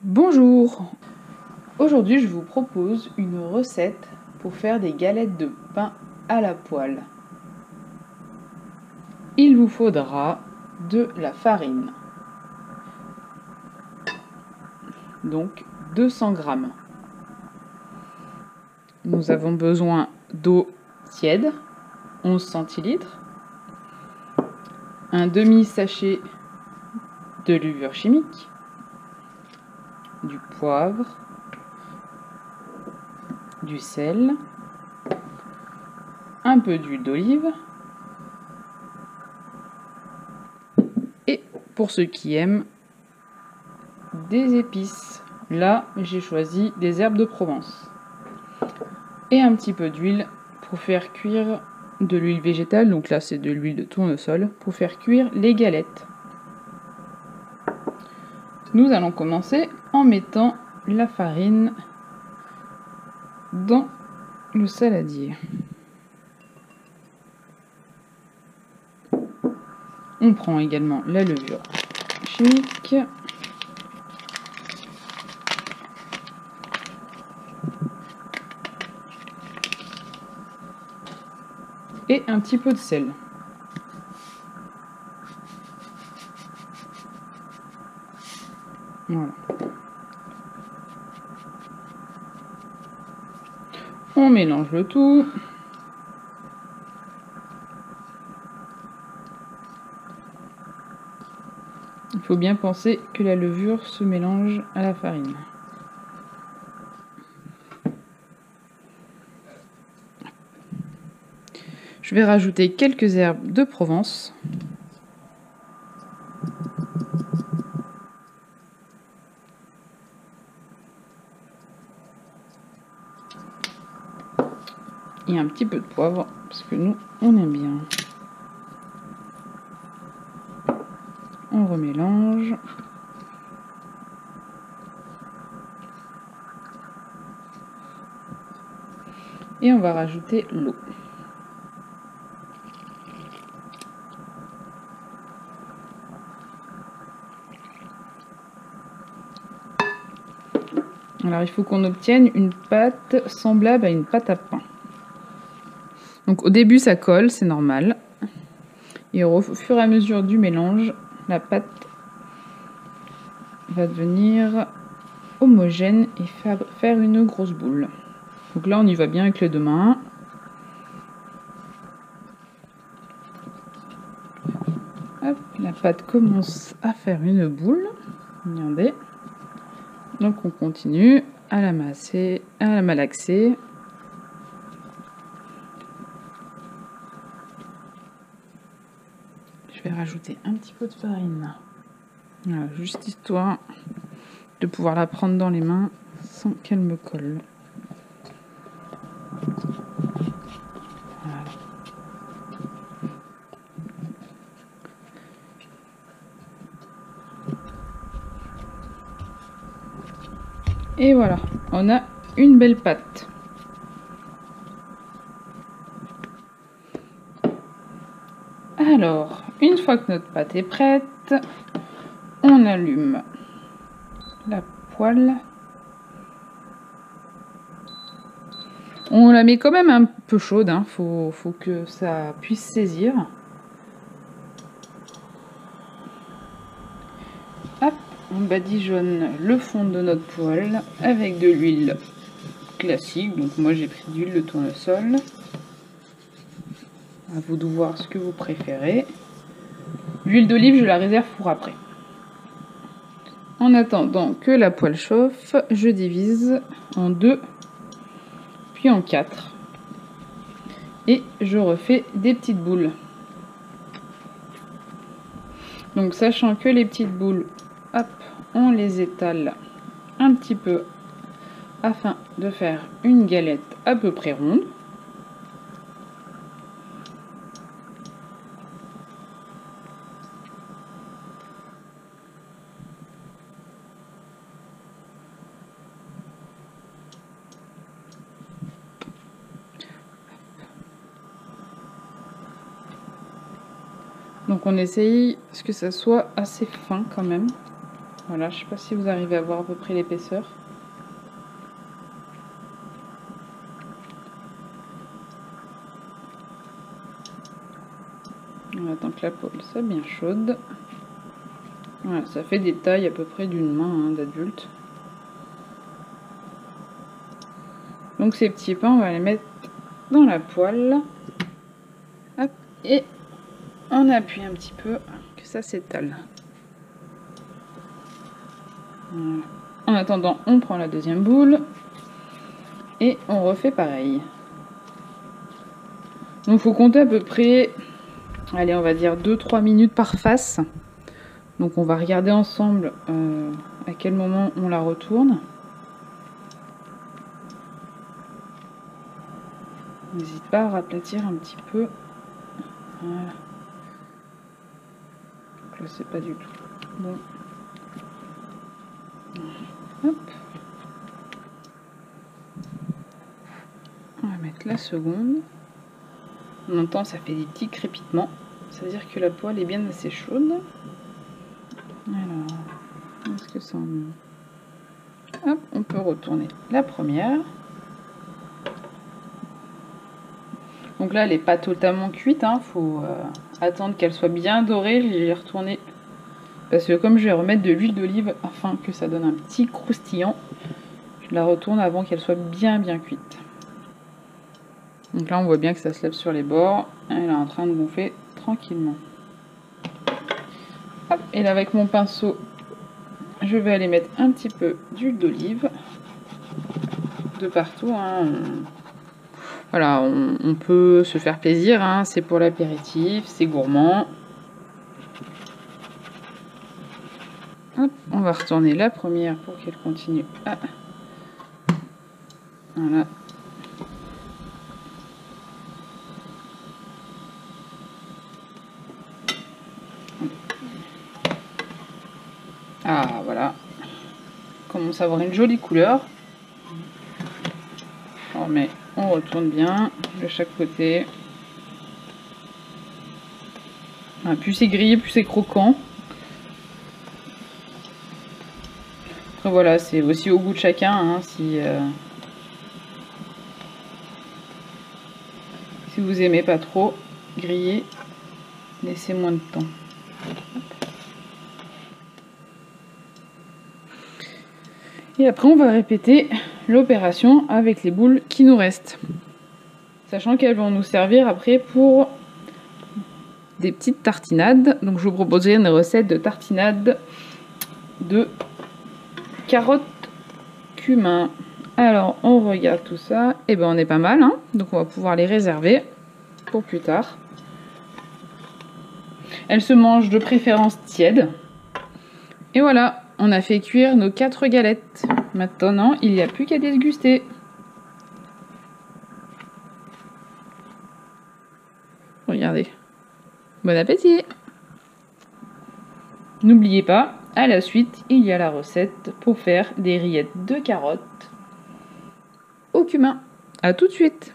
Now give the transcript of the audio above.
Bonjour! Aujourd'hui, je vous propose une recette pour faire des galettes de pain à la poêle. Il vous faudra de la farine, donc 200 g. Nous avons besoin d'eau tiède, 11 centilitres, un demi-sachet de levure chimique, du poivre, du sel, un peu d'huile d'olive et, pour ceux qui aiment, des épices. Là, j'ai choisi des herbes de Provence et un petit peu d'huile pour faire cuire de l'huile végétale. Donc là, c'est de l'huile de tournesol pour faire cuire les galettes. Nous allons commencer en mettant la farine dans le saladier. On prend également la levure chimique. Et un petit peu de sel. Voilà. On mélange le tout. Il faut bien penser que la levure se mélange à la farine. Je vais rajouter quelques herbes de Provence. Et un petit peu de poivre, parce que nous, on aime bien. On remélange. Et on va rajouter l'eau. Alors il faut qu'on obtienne une pâte semblable à une pâte à pain. Donc au début ça colle, c'est normal. Et au fur et à mesure du mélange, la pâte va devenir homogène et faire une grosse boule. Donc là on y va bien avec les deux mains. Hop, la pâte commence à faire une boule. Regardez. Donc on continue à la masser, à la malaxer. Je vais rajouter un petit peu de farine. Voilà, juste histoire de pouvoir la prendre dans les mains sans qu'elle me colle. Voilà. Et voilà, on a une belle pâte. Alors, une fois que notre pâte est prête, on allume la poêle. On la met quand même un peu chaude, hein. Faut que ça puisse saisir. Hop, on badigeonne le fond de notre poêle avec de l'huile classique. Donc moi j'ai pris de l'huile de tournesol. À vous de voir ce que vous préférez. L'huile d'olive, je la réserve pour après. En attendant que la poêle chauffe, je divise en 2, puis en 4. Et je refais des petites boules. Donc sachant que les petites boules, hop, on les étale un petit peu afin de faire une galette à peu près ronde. Donc on essaye que ça soit assez fin quand même. Voilà, je sais pas si vous arrivez à voir à peu près l'épaisseur. On attend que la poêle soit bien chaude. Voilà, ça fait des tailles à peu près d'une main d'adulte. Donc ces petits pains, on va les mettre dans la poêle. Hop, et on appuie un petit peu que ça s'étale. Voilà. En attendant, on prend la deuxième boule et on refait pareil. Donc il faut compter à peu près, allez, on va dire 2-3 minutes par face. Donc on va regarder ensemble à quel moment on la retourne. N'hésite pas à raplatir un petit peu. Voilà. Donc là c'est pas du tout bon. Hop. On va mettre la seconde. On entend, ça fait des petits crépitements. Ça veut dire que la poêle est bien assez chaude. Alors, est-ce que ça en... Hop, on peut retourner la première. Donc là, elle n'est pas totalement cuite, hein. Faut attendre qu'elle soit bien dorée. Je l'ai retournée parce que comme je vais remettre de l'huile d'olive afin que ça donne un petit croustillant, je la retourne avant qu'elle soit bien cuite. Donc là, on voit bien que ça se lève sur les bords. Elle est en train de gonfler tranquillement. Hop, et là, avec mon pinceau, je vais aller mettre un petit peu d'huile d'olive de partout, hein. Voilà, on peut se faire plaisir, hein. C'est pour l'apéritif, c'est gourmand. Hop, on va retourner la première pour qu'elle continue. Ah. Voilà. Ah, voilà. On commence à avoir une jolie couleur. On retourne bien de chaque côté. Ah, plus c'est grillé, plus c'est croquant. Après voilà, c'est aussi au goût de chacun, hein, si vous aimez pas trop griller, laissez moins de temps. Et après on va répéter l'opération avec les boules qui nous restent. Sachant qu'elles vont nous servir après pour des petites tartinades. Donc je vous proposerai une recette de tartinade de carottes cumin. Alors on regarde tout ça. Et ben on est pas mal, hein. Donc on va pouvoir les réserver pour plus tard. Elles se mangent de préférence tièdes. Et voilà, on a fait cuire nos 4 galettes. Maintenant, il n'y a plus qu'à déguster. Regardez. Bon appétit! N'oubliez pas, à la suite, il y a la recette pour faire des rillettes de carottes au cumin. À tout de suite!